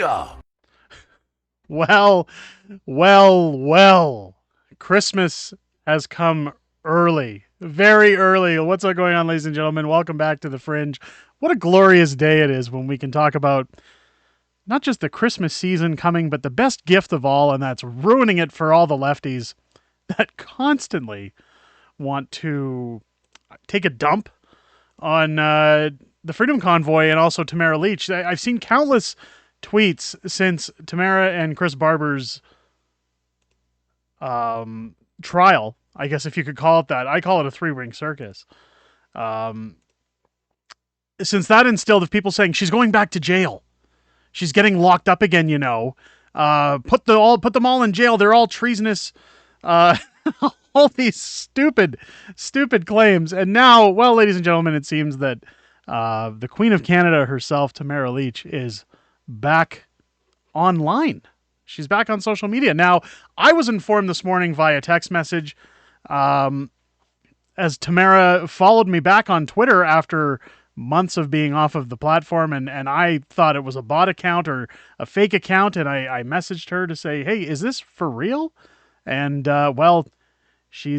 Booyah! Well, well. Christmas has come early, very early. What's up going on, ladies and gentlemen? Welcome back to The Fringe. What a glorious day it is when we can talk about not just the Christmas season coming, but the best gift of all, and that's ruining it for all the lefties that constantly want to take a dump on the Freedom Convoy and also Tamara Lich. I've seen countless tweets since Tamara and Chris Barber's trial, I guess if you could call it that. I call it a three-ring circus. Um, since that instilled of people saying she's going back to jail, she's getting locked up again. Put them all in jail. They're all treasonous. Uh, all these stupid claims. And now, well, ladies and gentlemen, it seems that the Queen of Canada herself, Tamara Lich, is back online. She's back on social media. Now, I was informed this morning via text message as Tamara followed me back on Twitter after months of being off of the platform, and I thought it was a bot account or a fake account, and I messaged her to say, hey, is this for real? And, she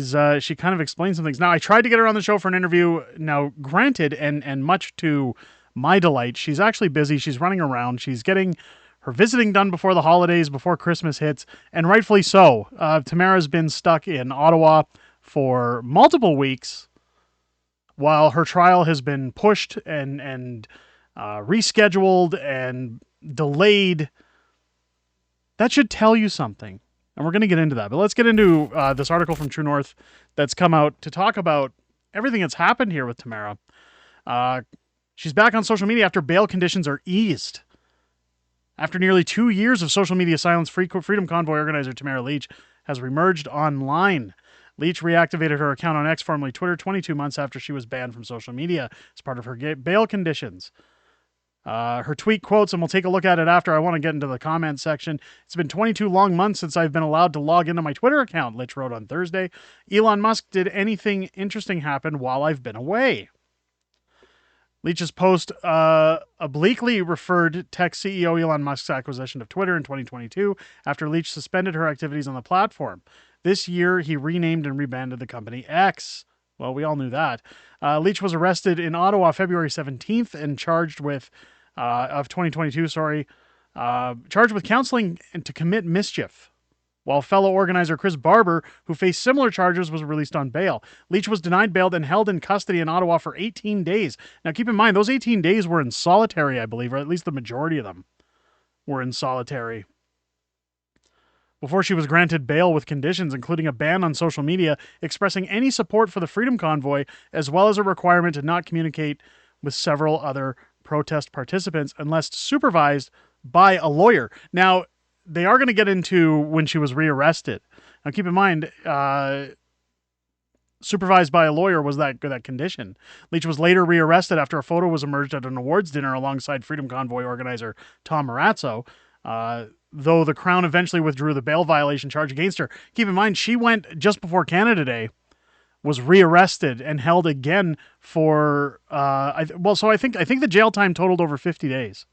kind of explained some things. Now, I tried to get her on the show for an interview. Now, granted, and much to my delight, she's actually busy. She's running around. She's getting her visiting done before the holidays, before Christmas hits, and rightfully so. Tamara's been stuck in Ottawa for multiple weeks while her trial has been pushed and rescheduled and delayed. That should tell you something. And we're going to get into that. But let's get into this article from True North that's come out to talk about everything that's happened here with Tamara. She's back on social media after bail conditions are eased. After nearly 2 years of social media silence, Freedom Convoy organizer Tamara Lich has reemerged online. Lich reactivated her account on X, formerly Twitter, 22 months after she was banned from social media as part of her bail conditions. Her tweet quotes, and we'll take a look at it after. I want to get into the comment section. It's been 22 long months since I've been allowed to log into my Twitter account, Lich wrote on Thursday. Elon Musk, did anything interesting happen while I've been away? Lich's post obliquely referred tech CEO Elon Musk's acquisition of Twitter in 2022 after Lich suspended her activities on the platform. This year, he renamed and rebranded the company X. Well, we all knew that. Lich was arrested in Ottawa February 17th and charged with, of 2022, charged with counseling and to commit mischief. While fellow organizer Chris Barber, who faced similar charges, was released on bail. Lich was denied bail and held in custody in Ottawa for 18 days. Now, keep in mind, those 18 days were in solitary, I believe, or at least the majority of them were in solitary. Before she was granted bail with conditions, including a ban on social media, expressing any support for the Freedom Convoy, as well as a requirement to not communicate with several other protest participants unless supervised by a lawyer. Now, they are going to get into when she was rearrested. Now, keep in mind, supervised by a lawyer was that condition. Lich was later rearrested after a photo was emerged at an awards dinner alongside Freedom Convoy organizer Tamara Lich, though the Crown eventually withdrew the bail violation charge against her. Keep in mind, she went just before Canada Day, was rearrested and held again for, I think the jail time totaled over 50 days.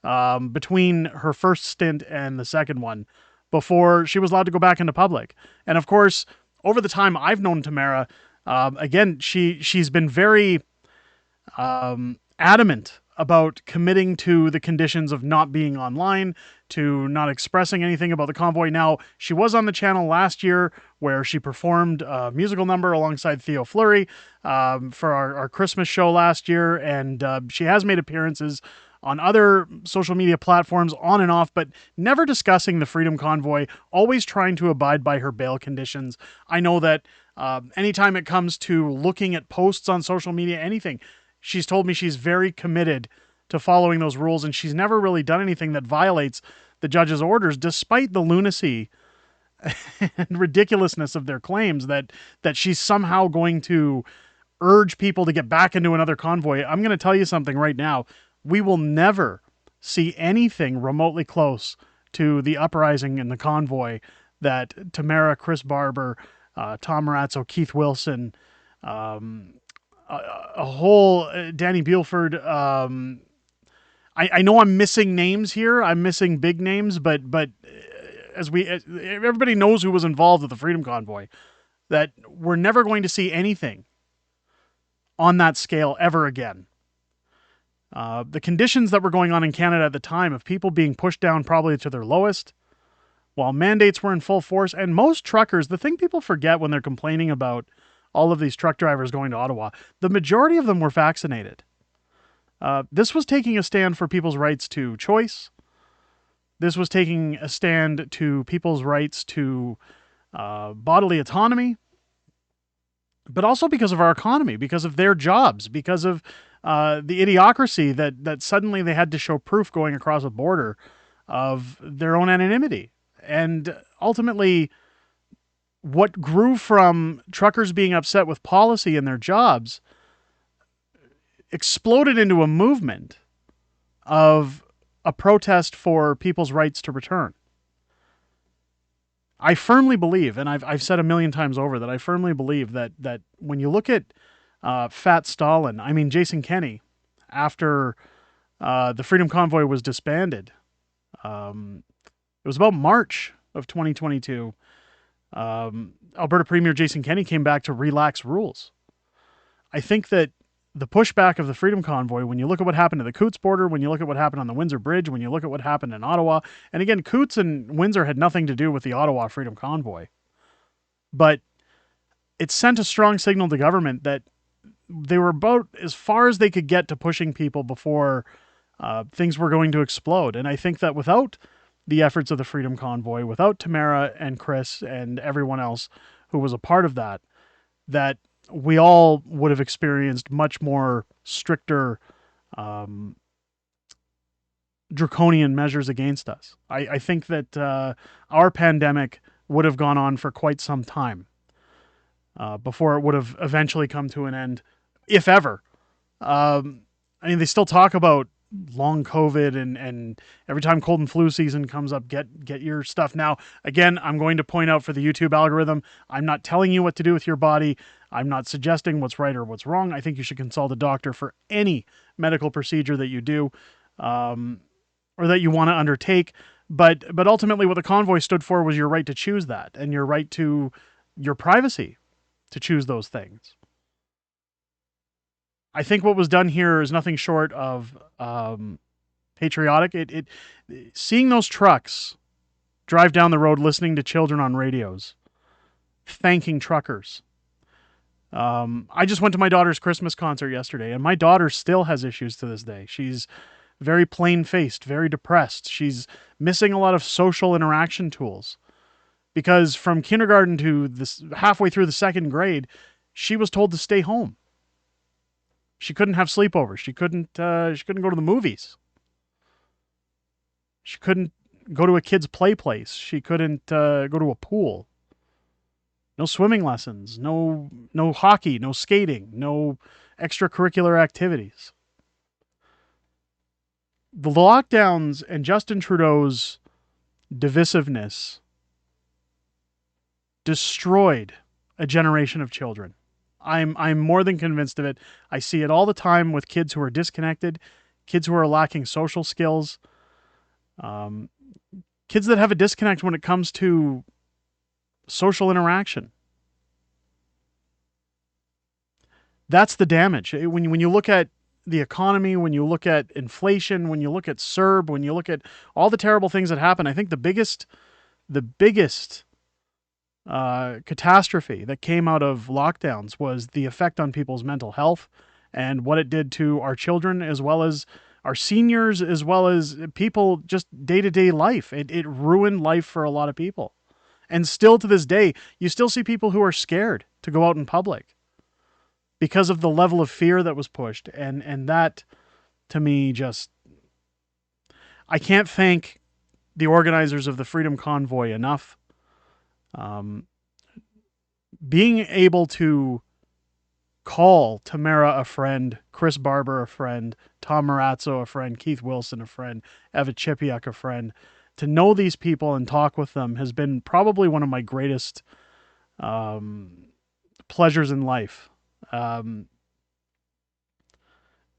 Between her first stint and the second one before she was allowed to go back into public. And of course, over the time I've known Tamara, again, she's been very adamant about committing to the conditions of not being online, to not expressing anything about the convoy. Now, she was on the channel last year where she performed a musical number alongside Theo Fleury for our Christmas show last year, and she has made appearances on other social media platforms on and off, but never discussing the Freedom Convoy, always trying to abide by her bail conditions. I know that anytime it comes to looking at posts on social media, anything, she's told me she's very committed to following those rules, and she's never really done anything that violates the judge's orders, despite the lunacy and ridiculousness of their claims that she's somehow going to urge people to get back into another convoy. I'm going to tell you something right now. We will never see anything remotely close to the uprising in the convoy that Tamara, Chris Barber, Tom Marazzo, Keith Wilson, a whole Danny Bulford. I know I'm missing names here. I'm missing big names, but as everybody knows who was involved with the Freedom Convoy, that we're never going to see anything on that scale ever again. The conditions that were going on in Canada at the time of people being pushed down probably to their lowest, while mandates were in full force, and most truckers, the thing people forget when they're complaining about all of these truck drivers going to Ottawa, the majority of them were vaccinated. This was taking a stand for people's rights to choice. This was taking a stand to people's rights to bodily autonomy, but also because of our economy, because of their jobs, because of the idiocracy that suddenly they had to show proof going across a border of their own anonymity. And ultimately, what grew from truckers being upset with policy and their jobs exploded into a movement of a protest for people's rights to return. I firmly believe, and I've said a million times over, that I firmly believe that when you look at Fat Stalin, I mean Jason Kenney, after the Freedom Convoy was disbanded, it was about March of 2022. Alberta Premier Jason Kenney came back to relax rules. I think that the pushback of the Freedom Convoy, when you look at what happened at the Coutts border, when you look at what happened on the Windsor Bridge, when you look at what happened in Ottawa, and again, Coutts and Windsor had nothing to do with the Ottawa Freedom Convoy, but it sent a strong signal to government that they were about as far as they could get to pushing people before things were going to explode. And I think that without the efforts of the Freedom Convoy, without Tamara and Chris and everyone else who was a part of that, that we all would have experienced much more stricter, draconian measures against us. I think that our pandemic would have gone on for quite some time before it would have eventually come to an end, if ever. I mean, they still talk about long COVID and every time cold and flu season comes up, get your stuff. Now, again, I'm going to point out for the YouTube algorithm, I'm not telling you what to do with your body. I'm not suggesting what's right or what's wrong. I think you should consult a doctor for any medical procedure that you do or that you want to undertake. But ultimately what the convoy stood for was your right to choose that and your right to your privacy to choose those things. I think what was done here is nothing short of patriotic. Seeing those trucks drive down the road, listening to children on radios, thanking truckers. I just went to my daughter's Christmas concert yesterday, and my daughter still has issues to this day. She's very plain-faced, very depressed. She's missing a lot of social interaction tools because from kindergarten to this halfway through the second grade, she was told to stay home. She couldn't have sleepovers. She couldn't go to the movies. She couldn't go to a kid's play place. She couldn't go to a pool. No swimming lessons, no hockey, no skating, no extracurricular activities. The lockdowns and Justin Trudeau's divisiveness destroyed a generation of children. I'm more than convinced of it. I see it all the time with kids who are disconnected, kids who are lacking social skills, kids that have a disconnect when it comes to social interaction. That's the damage. When you look at the economy, when you look at inflation, when you look at CERB, when you look at all the terrible things that happen, I think the biggest catastrophe that came out of lockdowns was the effect on people's mental health and what it did to our children, as well as our seniors, as well as people just day-to-day life. It ruined life for a lot of people. And still to this day, you still see people who are scared to go out in public because of the level of fear that was pushed. And that, to me, just... I can't thank the organizers of the Freedom Convoy enough. Being able to call Tamara a friend, Chris Barber a friend, Tom Marazzo a friend, Keith Wilson a friend, Eva Chipiuk a friend, to know these people and talk with them has been probably one of my greatest pleasures in life. To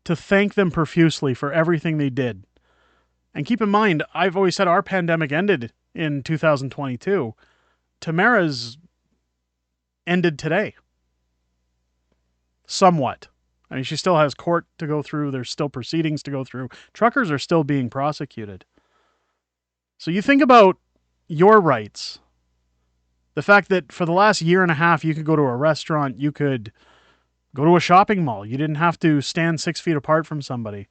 thank them profusely for everything they did And keep in mind, I've always said our pandemic ended in 2022. Tamara's ended today. Somewhat. I mean, she still has court to go through. There's still proceedings to go through. Truckers are still being prosecuted. So you think about your rights. The fact that for the last year and a half, you could go to a restaurant, you could go to a shopping mall. You didn't have to stand 6 feet apart from somebody.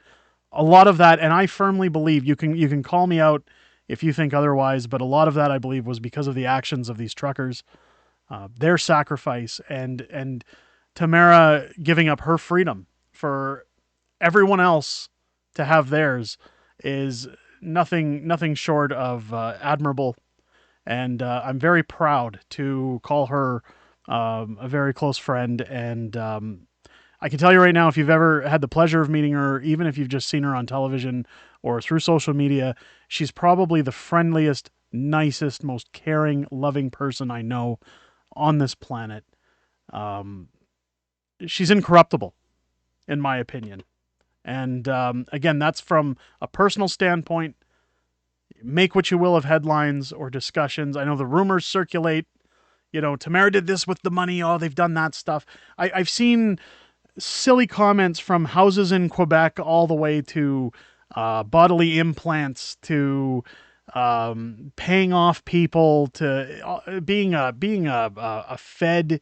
A lot of that, and I firmly believe you can call me out if you think otherwise, but a lot of that I believe was because of the actions of these truckers, their sacrifice, and Tamara giving up her freedom for everyone else to have theirs is nothing short of admirable. And I'm very proud to call her a very close friend. And I can tell you right now, if you've ever had the pleasure of meeting her, even if you've just seen her on television or through social media, she's probably the friendliest, nicest, most caring, loving person I know on this planet. Um, she's incorruptible, in my opinion. And again, that's from a personal standpoint. Make what you will of headlines or discussions. I know the rumors circulate. You know, Tamara did this with the money. Oh, they've done that stuff. I've seen silly comments from houses in Quebec all the way to bodily implants to paying off people to being a Fed.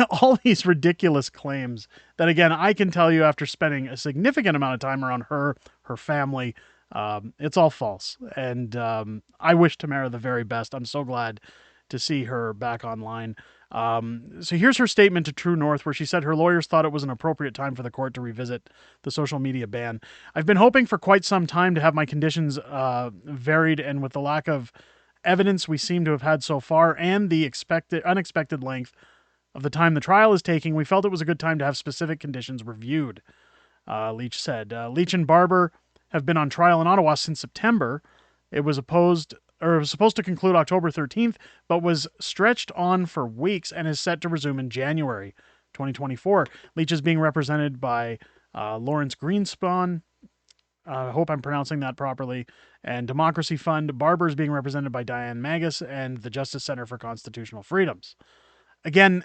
All these ridiculous claims that, again, I can tell you after spending a significant amount of time around her family, it's all false. And I wish Tamara the very best. I'm so glad to see her back online. So here's her statement to True North, where she said her lawyers thought it was an appropriate time for the court to revisit the social media ban. I've been hoping for quite some time to have my conditions varied, and with the lack of evidence we seem to have had so far and the unexpected length of the time the trial is taking, we felt it was a good time to have specific conditions reviewed, Leach said. Leach and Barber have been on trial in Ottawa since September. It was supposed to conclude October 13th, but was stretched on for weeks and is set to resume in January 2024. Leach is being represented by Lawrence Greenspan. I hope I'm pronouncing that properly. And Democracy Fund. Barber is being represented by Diane Magus and the Justice Center for Constitutional Freedoms. Again,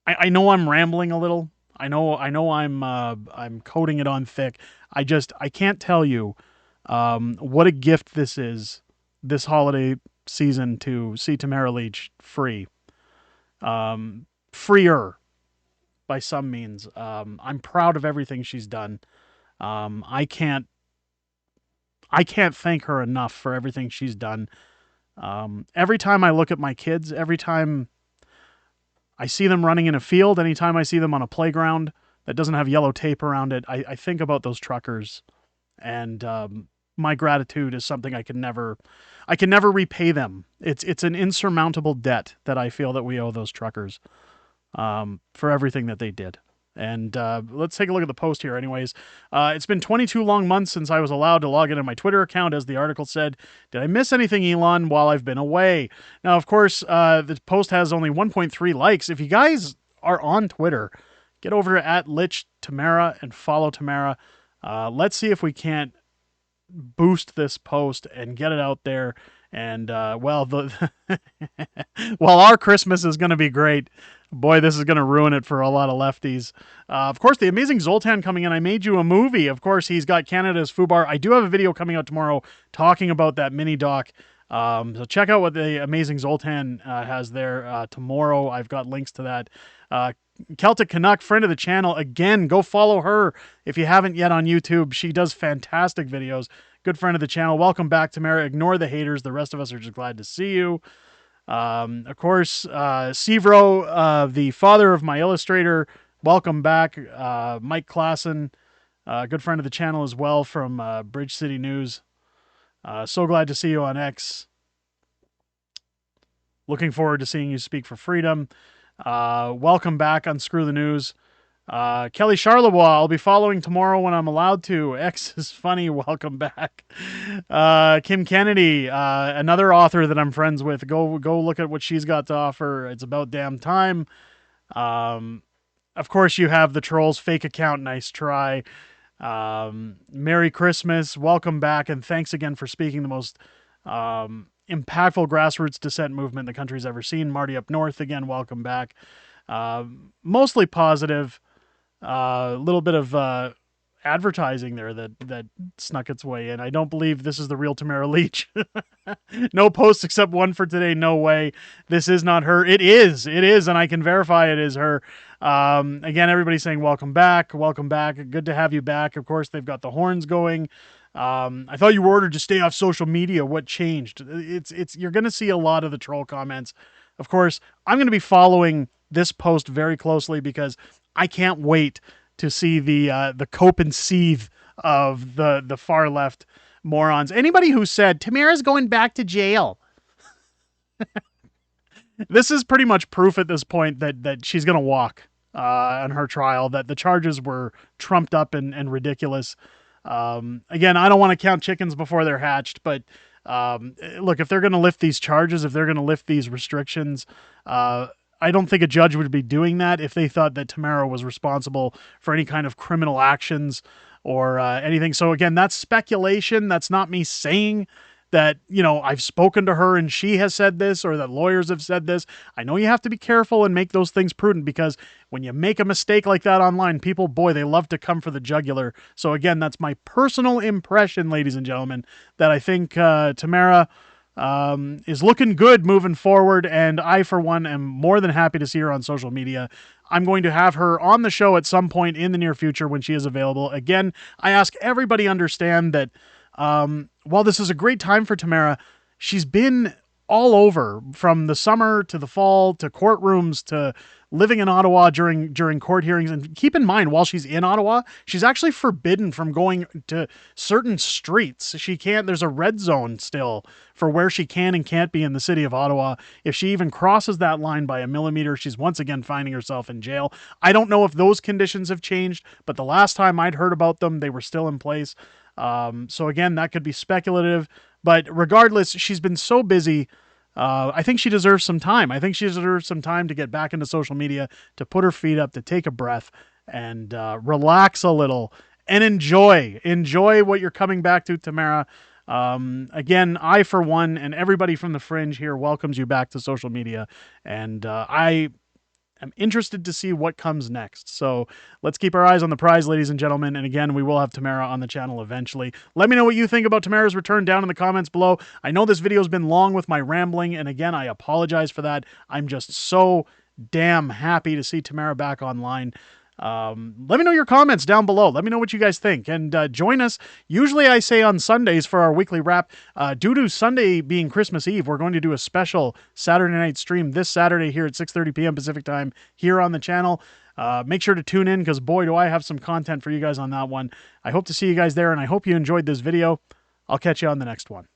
I know I'm rambling a little. I know I'm coating it on thick. I can't tell you what a gift this is this holiday season to see Tamara Lich free, freer by some means. I'm proud of everything she's done. I can't thank her enough for everything she's done. Every time I look at my kids, every time I see them running in a field, anytime I see them on a playground that doesn't have yellow tape around it, I think about those truckers, and my gratitude is something I can never repay them. It's an insurmountable debt that I feel that we owe those truckers for everything that they did. And let's take a look at the post here anyways. It's been 22 long months since I was allowed to log into my Twitter account, as the article said. Did I miss anything, Elon, while I've been away? Now, of course, the post has only 1.3 likes. If you guys are on Twitter, get over to @Lich Tamara and follow Tamara. Let's see if we can't boost this post and get it out there. And while our Christmas is going to be great, boy, this is going to ruin it for a lot of lefties. Of course, the amazing Zoltan coming in. I made you a movie. Of course, he's got Canada's Fubar. I do have a video coming out tomorrow talking about that mini doc. So check out what the amazing Zoltan has there tomorrow. I've got links to that. Celtic Canuck, friend of the channel. Again, go follow her if you haven't yet on YouTube. She does fantastic videos. Good friend of the channel. Welcome back, Tamara. Ignore the haters. The rest of us are just glad to see you. Of course, Sevro, the father of my illustrator. Welcome back. Mike Klassen, good friend of the channel as well from Bridge City News. So glad to see you on X. Looking forward to seeing you speak for freedom. Welcome back on Screw the News. Kelly Charlebois, I'll be following tomorrow when I'm allowed to. X is funny. Welcome back. Kim Kennedy, another author that I'm friends with. Go look at what she's got to offer. It's about damn time. Of course, you have the trolls fake account. Nice try. Merry Christmas, welcome back, and thanks again for speaking the most impactful grassroots dissent movement the country's ever seen. Marty up north, again, welcome back. Mostly positive. A little bit of advertising there that snuck its way in. I don't believe this is the real Tamara Lich. No posts except one for today. No way. This is not her. It is. It is, and I can verify it is her. Again, everybody's saying welcome back. Welcome back. Good to have you back. Of course, they've got the horns going. I thought you were ordered to stay off social media. What changed? It's you're going to see a lot of the troll comments. Of course, I'm going to be following this post very closely because I can't wait to see the cope and seethe of the far left morons. Anybody who said Tamara's going back to jail, this is pretty much proof at this point that she's going to walk on her trial. That the charges were trumped up and ridiculous. Again, I don't want to count chickens before they're hatched, but look, if they're going to lift these charges, if they're going to lift these restrictions, I don't think a judge would be doing that if they thought that Tamara was responsible for any kind of criminal actions or anything. So again, that's speculation. That's not me saying that, you know, I've spoken to her and she has said this or that lawyers have said this. I know you have to be careful and make those things prudent because when you make a mistake like that online, people, boy, they love to come for the jugular. So again, that's my personal impression, ladies and gentlemen, that I think Tamara is looking good moving forward, and I, for one, am more than happy to see her on social media. I'm going to have her on the show at some point in the near future when she is available. Again, I ask everybody understand that while this is a great time for Tamara, she's been all over from the summer to the fall to courtrooms to living in Ottawa during court hearings. And keep in mind, while she's in Ottawa, she's actually forbidden from going to certain streets. She can't, there's a red zone still for where she can and can't be in the city of Ottawa. If she even crosses that line by a millimeter, she's once again finding herself in jail. I don't know if those conditions have changed, but the last time I'd heard about them, they were still in place. So again, that could be speculative, but regardless, she's been so busy. I think she deserves some time. I think she deserves some time to get back into social media, to put her feet up, to take a breath and relax a little and enjoy what you're coming back to, Tamara. Again, I, for one, and everybody from the Fringe here welcomes you back to social media. And I'm interested to see what comes next. So let's keep our eyes on the prize, ladies and gentlemen. And again, we will have Tamara on the channel eventually. Let me know what you think about Tamara's return down in the comments below. I know this video has been long with my rambling, and again, I apologize for that. I'm just so damn happy to see Tamara back online. Let me know your comments down below. Let me know what you guys think, and join us. Usually I say on Sundays for our weekly wrap. Due to Sunday being Christmas Eve, we're going to do a special Saturday night stream this Saturday here at 6:30 p.m. Pacific time here on the channel. Make sure to tune in because boy, do I have some content for you guys on that one. I hope to see you guys there, and I hope you enjoyed this video. I'll catch you on the next one.